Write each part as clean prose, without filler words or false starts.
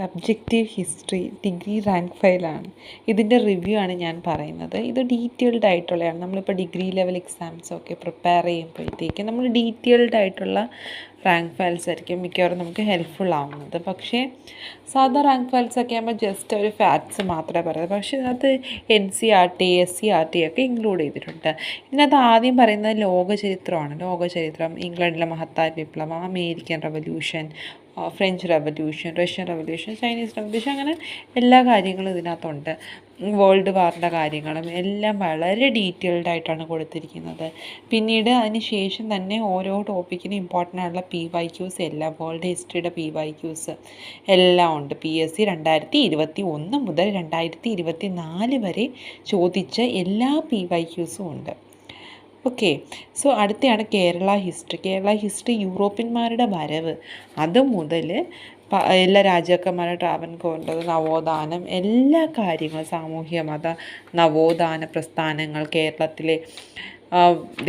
Subjective history degree rank ഫയലാണ്. ഇതിൻ്റെ review ആണ് ഞാൻ പറയുന്നത്. ഇത് ഡീറ്റെയിൽഡ് ആയിട്ടുള്ളതാണ്. നമ്മളിപ്പോൾ ഡിഗ്രി ലെവൽ എക്സാംസൊക്കെ പ്രിപ്പയർ ചെയ്യുമ്പോഴത്തേക്ക് നമ്മൾ ഡീറ്റെയിൽഡ് ആയിട്ടുള്ള റാങ്ക് ഫയൽസ് ആയിരിക്കും മിക്കവാറും നമുക്ക് ഹെൽപ്ഫുൾ ആവുന്നത്. പക്ഷേ സാധാ റാങ്ക് ഫയൽസ് ഒക്കെ ആകുമ്പോൾ ജസ്റ്റ് ഒരു ഫാക്ട്സ് മാത്രമേ പറയുന്നത്. പക്ഷേ ഇതിനകത്ത് NCERT SCERT ഒക്കെ ഇൻക്ലൂഡ് ചെയ്തിട്ടുണ്ട്. ഇതിനകത്ത് ആദ്യം പറയുന്നത് ലോകചരിത്രമാണ്. ലോകചരിത്രം, ഇംഗ്ലണ്ടിലെ മഹത്തായ വിപ്ലവം, American revolution, French revolution, Russian revolution, Chinese revolution, അങ്ങനെ എല്ലാ കാര്യങ്ങളും ഇതിനകത്തുണ്ട്. വേൾഡ് വാറിൻ്റെ കാര്യങ്ങളും എല്ലാം വളരെ ഡീറ്റെയിൽഡ് ആയിട്ടാണ് കൊടുത്തിരിക്കുന്നത്. പിന്നീട് അതിന് ശേഷം തന്നെ ഓരോ ടോപ്പിക്കിനും ഇമ്പോർട്ടൻ്റ് ആയിട്ടുള്ള PYQs എല്ലാം, വേൾഡ് ഹിസ്റ്ററിയുടെ PYQs എല്ലാം ഉണ്ട്. PSC 2021 മുതൽ 2024 വരെ ചോദിച്ച എല്ലാ PYQസും ഉണ്ട്. ഓക്കെ, സോ അടുത്തയാണ് കേരള ഹിസ്റ്ററി. കേരള ഹിസ്റ്ററി യൂറോപ്യന്മാരുടെ വരവ് അത് മുതൽ എല്ലാ രാജാക്കന്മാരുടെ ട്രാവൻകൂറിൻ്റെ നവോത്ഥാനം, എല്ലാ കാര്യങ്ങളും, സാമൂഹ്യ മത നവോത്ഥാന പ്രസ്ഥാനങ്ങൾ, കേരളത്തിലെ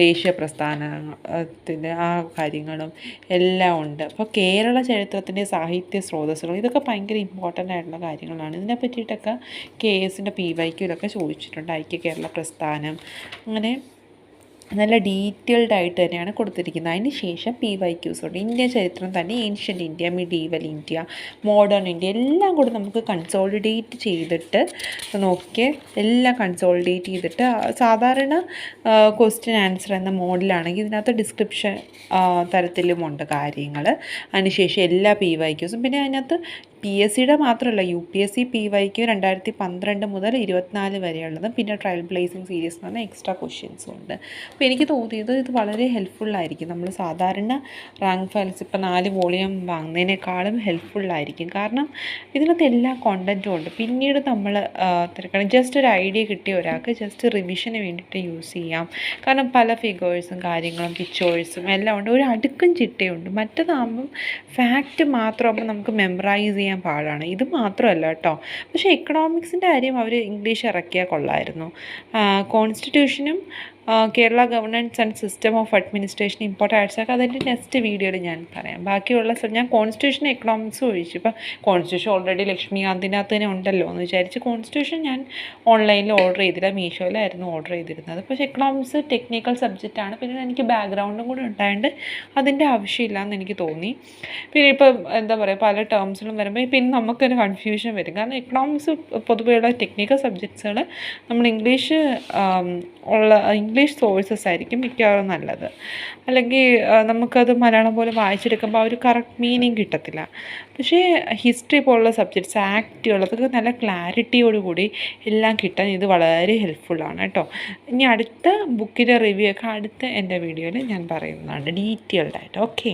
ദേശീയ പ്രസ്ഥാനത്തിൻ്റെ ആ കാര്യങ്ങളും എല്ലാം ഉണ്ട്. അപ്പോൾ കേരള ചരിത്രത്തിൻ്റെ സാഹിത്യ സ്രോതസ്സുകൾ, ഇതൊക്കെ ഭയങ്കര ഇമ്പോർട്ടൻ്റ് ആയിട്ടുള്ള കാര്യങ്ങളാണ്. ഇതിനെ പറ്റിയിട്ടൊക്കെ KSൻ്റെ PYQയിലൊക്കെ ചോദിച്ചിട്ടുണ്ട്. ഐക്യ കേരള പ്രസ്ഥാനം, അങ്ങനെ നല്ല ഡീറ്റെയിൽഡ് ആയിട്ട് തന്നെയാണ് കൊടുത്തിരിക്കുന്നത്. അതിന് ശേഷം PYQs ഉണ്ട്. ഇന്ത്യ ചരിത്രം തന്നെ, ancient India, medieval India, modern India, എല്ലാം കൂടി നമുക്ക് കൺസോളിഡേറ്റ് ചെയ്തിട്ട് നോക്കി, എല്ലാം കൺസോളിഡേറ്റ് ചെയ്തിട്ട് സാധാരണ ക്വസ്റ്റ്യൻ ആൻസർ എന്ന മോഡിലാണെങ്കിൽ ഇതിനകത്ത് ഡിസ്ക്രിപ്ഷൻ തരത്തിലുമുണ്ട് കാര്യങ്ങൾ. അതിനുശേഷം എല്ലാ PYQസും, പിന്നെ അതിനകത്ത് PSCയുടെ മാത്രമല്ല UPSC PYQ 2012 മുതൽ 2024 വരെയുള്ളതും, പിന്നെ ട്രയൽ ബ്ലേസിംഗ് സീരീസ് എന്ന് പറഞ്ഞാൽ എക്സ്ട്രാ ക്വസ്റ്റ്യൻസും ഉണ്ട്. അപ്പോൾ എനിക്ക് തോന്നിയത് ഇത് വളരെ ഹെൽപ്ഫുള്ളായിരിക്കും. നമ്മൾ സാധാരണ റാങ്ക് ഫയൽസ് ഇപ്പോൾ 4 വോളിയം വാങ്ങുന്നതിനേക്കാളും ഹെൽപ്ഫുള്ളായിരിക്കും. കാരണം ഇതിനകത്ത് എല്ലാ കോണ്ടൻറ്റും ഉണ്ട്. പിന്നീട് നമ്മൾ തിരക്കണം, ജസ്റ്റ് ഒരു ഐഡിയ കിട്ടിയ ഒരാൾക്ക് ജസ്റ്റ് റിവിഷന് വേണ്ടിയിട്ട് യൂസ് ചെയ്യാം. കാരണം പല ഫിഗേഴ്സും കാര്യങ്ങളും പിക്ചേഴ്സും എല്ലാം ഉണ്ട്, ഒരു അടുക്കും ചിട്ടയുണ്ട്. മറ്റേതാകുമ്പം ഫാക്റ്റ് മാത്രമാകുമ്പോൾ നമുക്ക് മെമ്മറൈസ് ചെയ്യാൻ പാടാണ്. ഇത് മാത്രമല്ല കേട്ടോ, പക്ഷേ എക്കണോമിക്സിൻ്റെ കാര്യം അവർ ഇംഗ്ലീഷ് ഇറക്കിയാൽ കൊള്ളായിരുന്നു. കോൺസ്റ്റിറ്റ്യൂഷനും Kerala governance and system of administration important ആയിട്ടൊക്കെ അതിൻ്റെ നെക്സ്റ്റ് വീഡിയോയിൽ ഞാൻ പറയാം. ബാക്കിയുള്ള ഞാൻ കോൺസ്റ്റിറ്റ്യൂഷൻ എക്കണോമിക്സ് ഒഴിച്ചു. ഇപ്പോൾ കോൺസ്റ്റിറ്റ്യൂഷൻ ഓൾറെഡി ലക്ഷ്മികാന്തിനകത്ത് തന്നെ ഉണ്ടല്ലോ എന്ന് വിചാരിച്ച് കോൺസ്റ്റിറ്റ്യൂഷൻ ഞാൻ ഓൺലൈനിൽ ഓർഡർ ചെയ്തില്ല, മീഷോയിലായിരുന്നു ഓർഡർ ചെയ്തിരുന്നത്. പക്ഷേ എക്കണോമിക്സ് ടെക്നിക്കൽ സബ്ജക്റ്റാണ്. പിന്നെ എനിക്ക് ബാക്ക്ഗ്രൗണ്ടും കൂടി ഉണ്ടായതുകൊണ്ട് അതിൻ്റെ ആവശ്യമില്ല എന്ന് എനിക്ക് തോന്നി. പിന്നെ ഇപ്പോൾ എന്താ പറയുക, പല ടേംസിലും വരുമ്പോൾ പിന്നെ നമുക്കൊരു കൺഫ്യൂഷൻ വരും. കാരണം എക്കണോമിക്സ് പൊതുവെയുള്ള ടെക്നിക്കൽ സബ്ജക്ട്സുകൾ നമ്മൾ ഇംഗ്ലീഷ് സോഴ്സസ് ആയിരിക്കും മിക്കവാറും നല്ലത്. അല്ലെങ്കിൽ നമുക്കത് മലയാളം പോലെ വായിച്ചെടുക്കുമ്പോൾ ആ ഒരു കറക്റ്റ് മീനിങ് കിട്ടത്തില്ല. പക്ഷേ ഹിസ്റ്ററി പോലുള്ള സബ്ജക്ട്സ്, ആക്റ്റുകൾ, അതൊക്കെ നല്ല ക്ലാരിറ്റിയോടുകൂടി എല്ലാം കിട്ടാൻ ഇത് വളരെ ഹെൽപ്ഫുള്ളാണ് കേട്ടോ. ഇനി അടുത്ത ബുക്കിൻ്റെ റിവ്യൂ ഒക്കെ അടുത്ത എൻ്റെ വീഡിയോയിൽ ഞാൻ പറയുന്നതാണ് ഡീറ്റെയിൽഡായിട്ട്. ഓക്കെ.